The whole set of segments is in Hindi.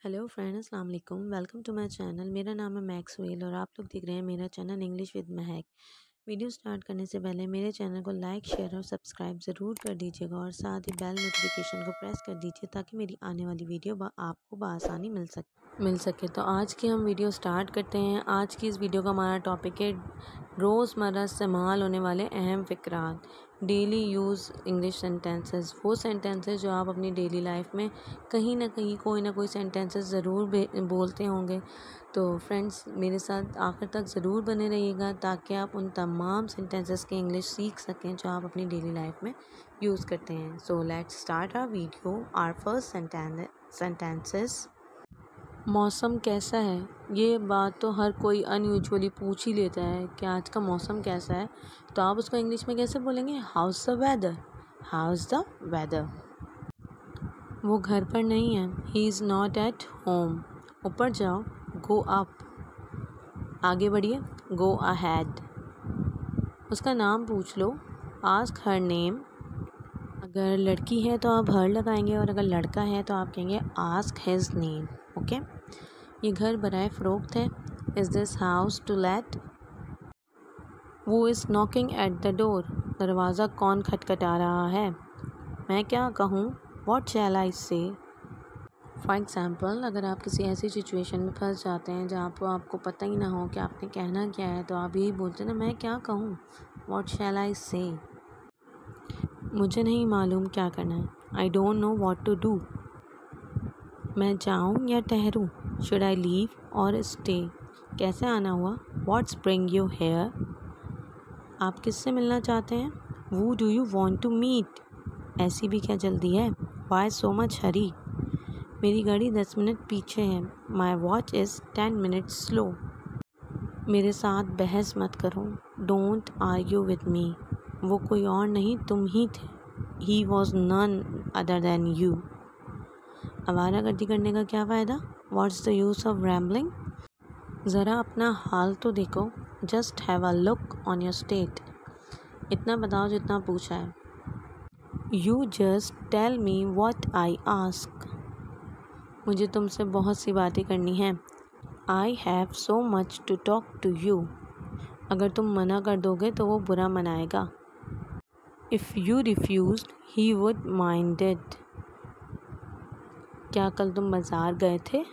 हेलो फ्रेंड्स, अस्सलाम वालेकुम। Welcome to my channel. मेरा नाम है मैक्सवेल और आप लोग देख रहे हैं मेरा channel English with Mahak. Video start करने से पहले मेरे चैनल को लाइक, शेयर और सब्सक्राइब ज़रूर कर दीजिएगा और साथ ही बेल नोटिफिकेशन को प्रेस कर दीजिए ताकि मेरी आने वाली वीडियो आपको बआसानी मिल सके। तो आज की हम वीडियो स्टार्ट करते हैं। आज की इस वीडियो का हमारा टॉपिक है रोज़मर्रा इस्तेमाल होने वाले अहम फ़िक्रात, डेली यूज़ इंग्लिश सेंटेंसेस। वो सेंटेंसेस जो आप अपनी डेली लाइफ में कहीं ना कहीं कोई ना कोई सेंटेंसेस ज़रूर बोलते होंगे। तो फ्रेंड्स, मेरे साथ आखिर तक ज़रूर बने रहिएगा ताकि आप उन तमाम सेंटेंसेस की इंग्लिश सीख सकें जो आप अपनी डेली लाइफ में यूज़ करते हैं। So let's start our video. Our first sentences. मौसम कैसा है? ये बात तो हर कोई अनयूजुअली पूछ ही लेता है कि आज का मौसम कैसा है। तो आप उसको इंग्लिश में कैसे बोलेंगे? How's the weather. How's the weather. वो घर पर नहीं है। He is not at home. ऊपर जाओ। Go up. आगे बढ़िए। Go ahead. उसका नाम पूछ लो। Ask her name. अगर लड़की है तो आप हर लगाएंगे और अगर लड़का है तो आप कहेंगे आस्क हिज नेम। ओके। ये घर बराए फ़रोख्त है। Is this house to let? वो is knocking at the door. दरवाज़ा कौन खटखटा रहा है? मैं क्या कहूँ? वॉट शैल आई से? फॉर एग्ज़ाम्पल, अगर आप किसी ऐसी सिचुएशन में फंस जाते हैं जहाँ पर आपको पता ही ना हो कि आपने कहना क्या है, तो आप यही बोलते हैं ना, मैं क्या कहूँ? वॉट शैल आई से? मुझे नहीं मालूम क्या करना है। I don't know what to do. मैं जाऊँ या ठहरूँ? Should I leave or stay? कैसे आना हुआ? What's bring you here? आप किससे मिलना चाहते हैं? Who do you want to meet? ऐसी भी क्या जल्दी है? Why so much hurry? मेरी गाड़ी 10 मिनट पीछे है। My watch is 10 minutes slow. मेरे साथ बहस मत करो। Don't argue with me. वो कोई और नहीं, तुम ही थे। He was none other than you. आवारागर्दी करने का क्या फ़ायदा? What's the use of rambling? ज़रा अपना हाल तो देखो। Just have a look on your state. इतना बताओ जितना पूछा है। You just tell me what I ask. मुझे तुमसे बहुत सी बातें करनी हैं। I have so much to talk to you. अगर तुम मना कर दोगे तो वो बुरा मनाएगा। If you refuse he would mind it. क्या कल तुम बाज़ार गए थे?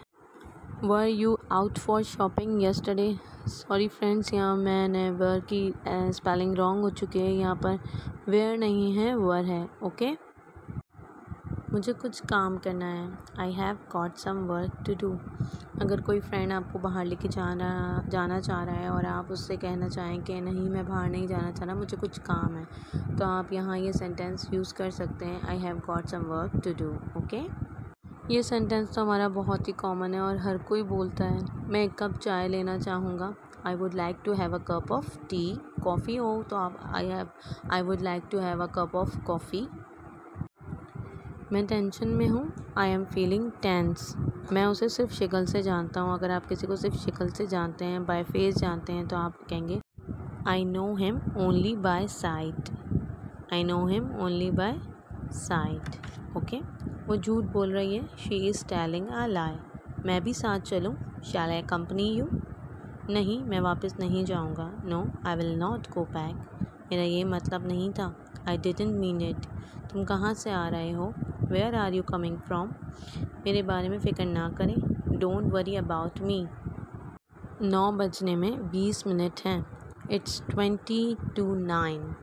Were you out for shopping yesterday? Sorry friends, यहाँ मैंने वर की स्पेलिंग रॉन्ग हो चुकी है। यहाँ पर वेयर नहीं है, वर है। ओके। मुझे कुछ काम करना है। I have got some work to do. अगर कोई फ्रेंड आपको बाहर लेके जाना चाह रहा है और आप उससे कहना चाहें कि नहीं, मैं बाहर नहीं जाना चाह रहा, मुझे कुछ काम है, तो आप यहाँ ये सेंटेंस यूज़ कर सकते हैं, I have got some work to do. Okay. ये सेंटेंस तो हमारा बहुत ही कॉमन है और हर कोई बोलता है। मैं एक कप चाय लेना चाहूँगा। I would like to have a cup of tea. Coffee हो तो आप I would like to have a cup of coffee. मैं टेंशन में हूँ। I am feeling tense. मैं उसे सिर्फ शक्ल से जानता हूँ। अगर आप किसी को सिर्फ शक्ल से जानते हैं, बाय फेस जानते हैं, तो आप कहेंगे I know him only by sight. I know him only by sight. Okay. वो झूठ बोल रही है। She is telling a lie. मैं भी साथ चलूँ? Shall I company you? नहीं, मैं वापस नहीं जाऊँगा। No, I will not go back. मेरा ये मतलब नहीं था। I didn't mean it. तुम कहाँ से आ रहे हो? Where are you coming from? मेरे बारे में फ़िक्र ना करें। Don't worry about me. 9 बजने में 20 मिनट हैं। It's 20 to 9।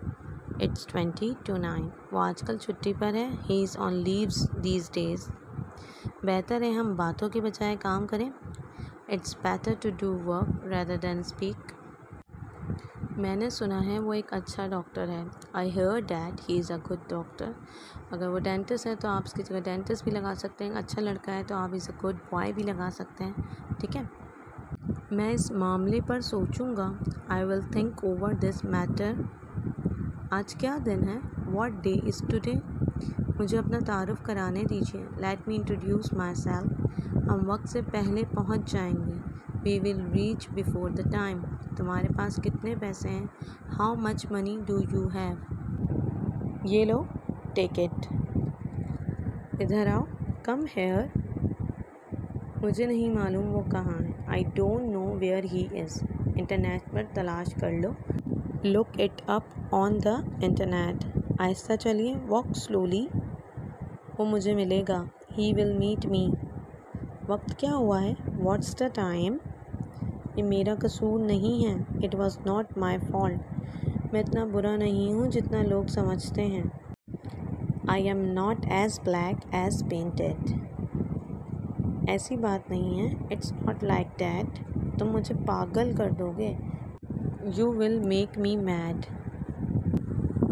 It's 20 to 9। वो आजकल छुट्टी पर है। He is on leaves these days. बेहतर है हम बातों के बजाय काम करें। It's better to do work rather than speak. मैंने सुना है वो एक अच्छा डॉक्टर है। I hear that he is a good doctor. अगर वो डेंटिस्ट है तो आप उसकी जगह डेंटिस्ट भी लगा सकते हैं। अच्छा लड़का है तो आप इज़ अ गुड बॉय भी लगा सकते हैं। ठीक है। मैं इस मामले पर सोचूंगा। I will think over this matter. आज क्या दिन है? What day is today? मुझे अपना तारुफ कराने दीजिए। Let me introduce myself. हम वक्त से पहले पहुंच जाएंगे। We will reach before the time. तुम्हारे पास कितने पैसे हैं? How much money do you have? ये लो, टेक इट। इधर आओ, कम हेयर। मुझे नहीं मालूम वो कहाँ है। I don't know where he is. Internet पर तलाश कर लो। Look it up on the internet. आहिस्ता चलिए, वॉक स्लोली। वो मुझे मिलेगा। He will meet me. वक्त क्या हुआ है? What's the time? ये मेरा कसूर नहीं है। It was not my fault. मैं इतना बुरा नहीं हूँ जितना लोग समझते हैं। I am not as black as painted. ऐसी बात नहीं है। It's not like that. तुम मुझे पागल कर दोगे। You will make me mad.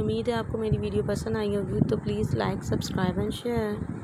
उम्मीद है आपको मेरी वीडियो पसंद आई होगी, तो please like, subscribe and share.